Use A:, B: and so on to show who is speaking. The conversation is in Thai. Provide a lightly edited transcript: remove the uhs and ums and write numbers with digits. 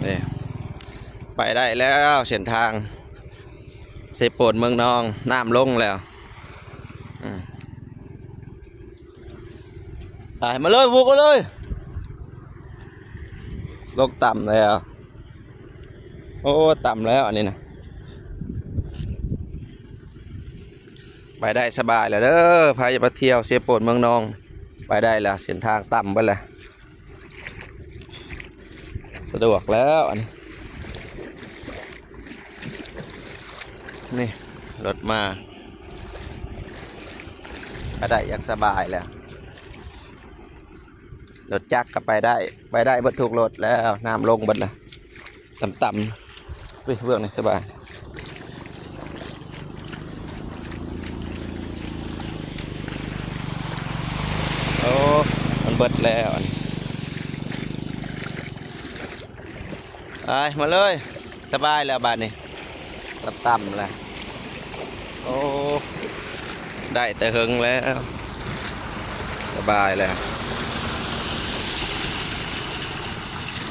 A: นี่ไปได้แล้วเส้นทางเสพโปนเมืองนองน้ำลงแล้วไปมาเลยบุกมาเลยลงต่ำแล้วโอ้ต่ำแล้วอันนี้นะไปได้สบายแล้วเด้อพายมาเที่ยวเสพโปนเมืองนองไปได้แล้วเส้นทางต่ำไปเลยสะดวกแล้วอันนี้นี่รถมาไปได้อย่างสบายแล้วรถจักรก็ไปได้บรรทุกรถแล้วน้ำลงบนละต่ำๆเบื้องนี้สบายโอ้มันเบิดแล้วไปมาเลยสบายแล้วบ้านนี้ต่ำๆแล้วโอ้ได้แต่หึงแล้วสบายแล้ว